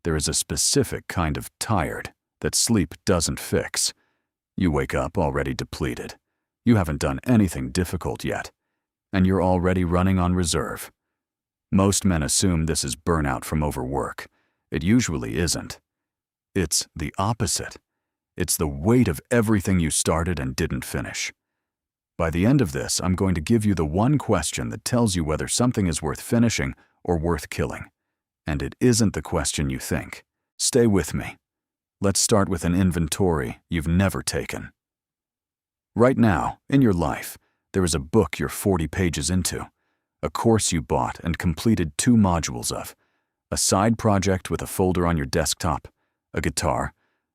There is a specific kind of tired that sleep doesn't fix. You wake up already depleted. You haven't done anything difficult yet, and you're already running on reserve. Most men assume this is burnout from overwork. It usually isn't. It's the opposite. It's the weight of everything you started and didn't finish. By the end of this, I'm going to give you the one question that tells you whether something is worth finishing or worth killing. And it isn't the question you think. Stay with me. Let's start with an inventory you've never taken. Right now, in your life, there is a book you're 40 pages into, a course you bought and completed 2 modules of, a side project with a folder on your desktop, a guitar,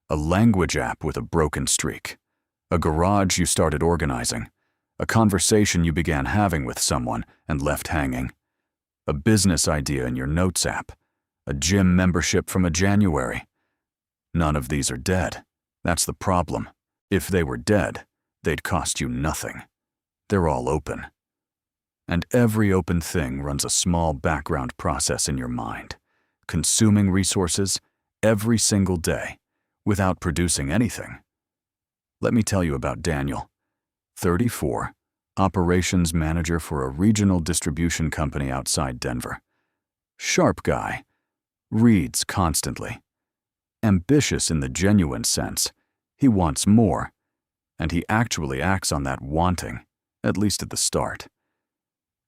a language app with a broken streak, a garage you started organizing, a conversation you began having with someone and left hanging, a business idea in your notes app, a gym membership from a January. None of these are dead. That's the problem. If they were dead, they'd cost you nothing. They're all open. And every open thing runs a small background process in your mind, consuming resources every single day without producing anything. Let me tell you about Daniel, 34, operations manager for a regional distribution company outside Denver. Sharp guy, reads constantly. Ambitious in the genuine sense, he wants more, and he actually acts on that wanting, at least at the start.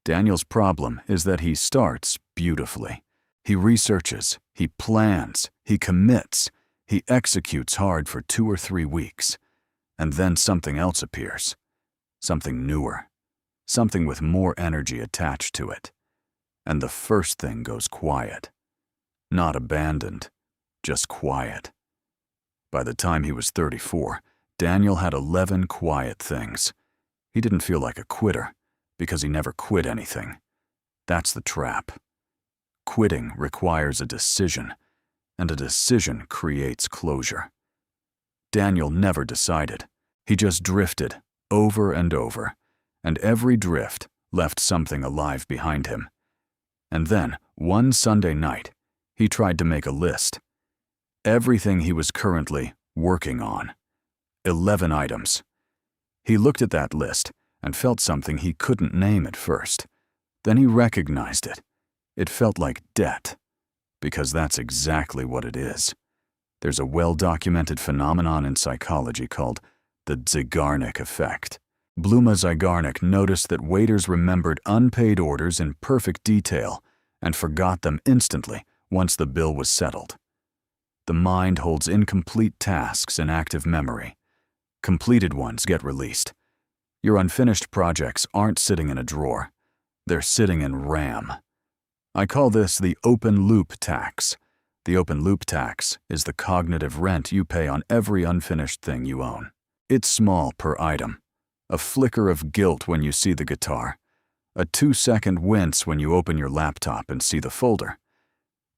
Daniel's problem is that he starts beautifully. He researches, he plans, he commits, he executes hard for 2 or 3 weeks, and then something else appears. Something newer, something with more energy attached to it. And the first thing goes quiet. Not abandoned, just quiet. By the time he was 34, Daniel had 11 quiet things. He didn't feel like a quitter, because he never quit anything. That's the trap. Quitting requires a decision, and a decision creates closure. Daniel never decided. He just drifted, over and over, and every drift left something alive behind him. And then, one Sunday night, he tried to make a list. Everything he was currently working on. 11 items. He looked at that list and felt something he couldn't name at first. Then he recognized it. It felt like debt, because that's exactly what it is. There's a well-documented phenomenon in psychology called the Zeigarnik effect. Bluma Zeigarnik noticed that waiters remembered unpaid orders in perfect detail and forgot them instantly once the bill was settled. The mind holds incomplete tasks in active memory. Completed ones get released. Your unfinished projects aren't sitting in a drawer. They're sitting in RAM. I call this the open loop tax. The open loop tax is the cognitive rent you pay on every unfinished thing you own. It's small per item. A flicker of guilt when you see the guitar. A 2-second wince when you open your laptop and see the folder.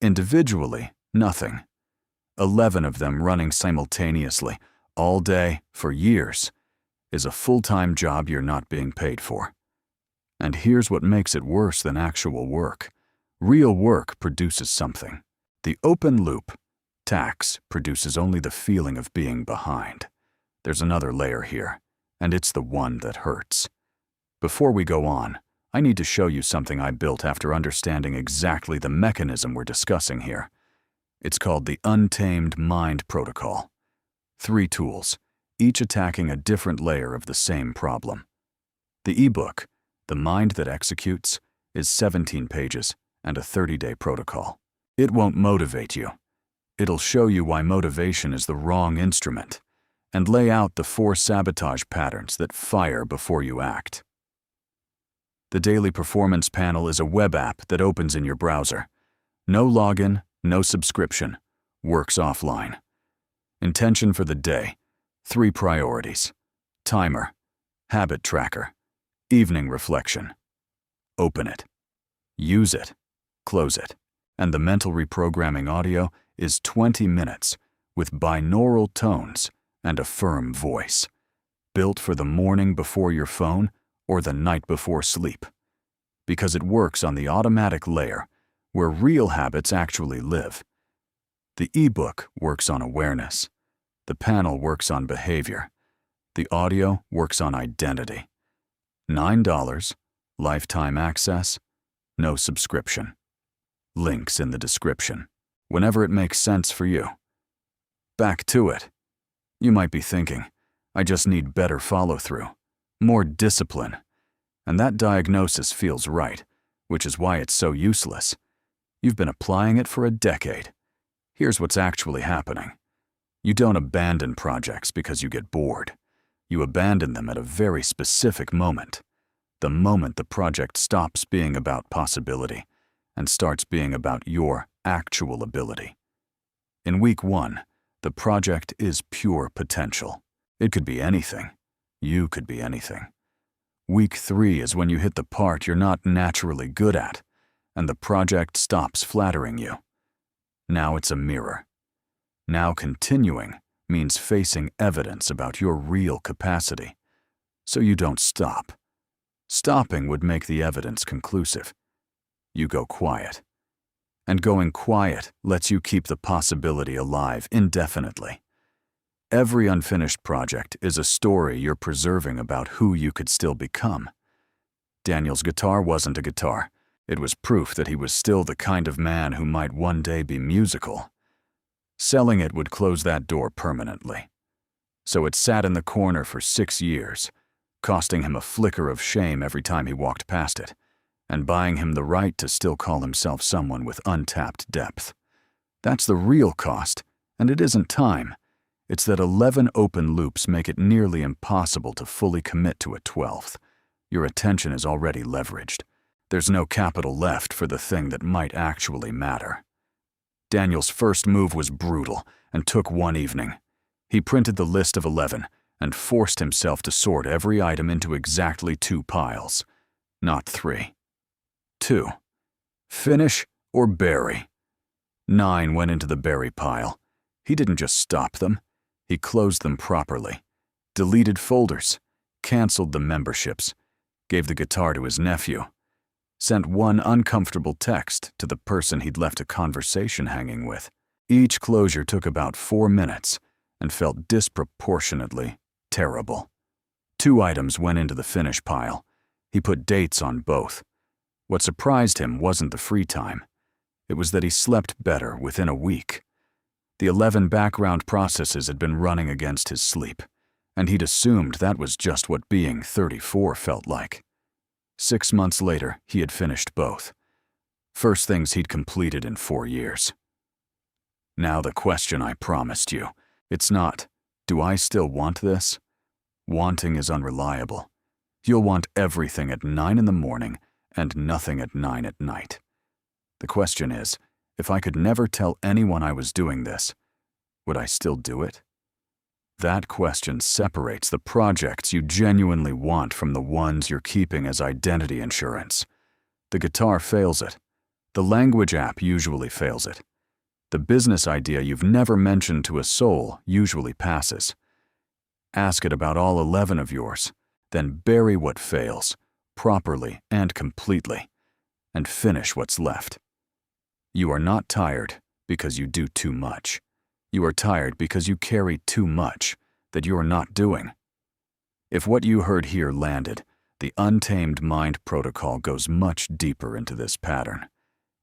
Individually, nothing. 11 of them running simultaneously, all day, for years, is a full-time job you're not being paid for. And here's what makes it worse than actual work. Real work produces something. The open loop tax produces only the feeling of being behind. There's another layer here, and it's the one that hurts. Before we go on, I need to show you something I built after understanding exactly the mechanism we're discussing here. It's called the Untamed Mind protocol. 3 tools, each attacking a different layer of the same problem. The ebook, The Mind That Executes, is 17 pages and a 30-day protocol. It won't motivate you. It'll show you why motivation is the wrong instrument and lay out the 4 sabotage patterns that fire before you act. The Daily Performance Panel is a web app that opens in your browser. No login, no subscription, works offline. Intention for the day, 3 priorities: timer, habit tracker, evening reflection. Open it. Use it. Close it. And the mental reprogramming audio is 20 minutes with binaural tones and a firm voice, built for the morning before your phone or the night before sleep, because it works on the automatic layer where real habits actually live. The ebook works on awareness. The panel works on behavior. The audio works on identity. $9, lifetime access, no subscription. Links in the description, whenever it makes sense for you. Back to it. You might be thinking, I just need better follow-through, more discipline. And that diagnosis feels right, which is why it's so useless. You've been applying it for a decade. Here's what's actually happening. You don't abandon projects because you get bored. You abandon them at a very specific moment. The moment the project stops being about possibility and starts being about your actual ability. In week 1, the project is pure potential. It could be anything. You could be anything. Week 3 is when you hit the part you're not naturally good at, and the project stops flattering you. Now it's a mirror. Now continuing means facing evidence about your real capacity. So you don't stop. Stopping would make the evidence conclusive. You go quiet. And going quiet lets you keep the possibility alive indefinitely. Every unfinished project is a story you're preserving about who you could still become. Daniel's guitar wasn't a guitar. It was proof that he was still the kind of man who might one day be musical. Selling it would close that door permanently. So it sat in the corner for 6 years, costing him a flicker of shame every time he walked past it, and buying him the right to still call himself someone with untapped depth. That's the real cost, and it isn't time. It's that 11 open loops make it nearly impossible to fully commit to a 12th. Your attention is already leveraged. There's no capital left for the thing that might actually matter. Daniel's first move was brutal and took one evening. He printed the list of 11 and forced himself to sort every item into exactly 2 piles, not 3. 2. Finish or bury. 9 went into the bury pile. He didn't just stop them. He closed them properly, deleted folders, canceled the memberships, gave the guitar to his nephew, sent one uncomfortable text to the person he'd left a conversation hanging with. Each closure took about 4 minutes and felt disproportionately terrible. 2 items went into the finish pile. He put dates on both. What surprised him wasn't the free time. It was that he slept better within a week. The 11 background processes had been running against his sleep, and he'd assumed that was just what being 34 felt like. 6 months later, he had finished both. First things he'd completed in 4 years. Now the question I promised you. It's not, do I still want this? Wanting is unreliable. You'll want everything at 9 in the morning and nothing at 9 at night. The question is, if I could never tell anyone I was doing this, would I still do it? That question separates the projects you genuinely want from the ones you're keeping as identity insurance. The guitar fails it. The language app usually fails it. The business idea you've never mentioned to a soul usually passes. Ask it about all 11 of yours, then bury what fails, properly and completely, and finish what's left. You are not tired because you do too much. You are tired because you carry too much that you are not doing. If what you heard here landed, the Untamed Mind protocol goes much deeper into this pattern.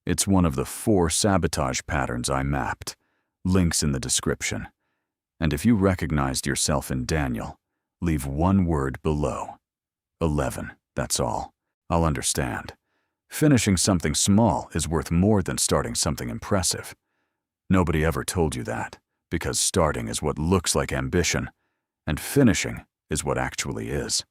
It's one of the 4 sabotage patterns I mapped. Links in the description. And if you recognized yourself in Daniel, leave 1 word below. 11, that's all. I'll understand. Finishing something small is worth more than starting something impressive. Nobody ever told you that, because starting is what looks like ambition, and finishing is what actually is.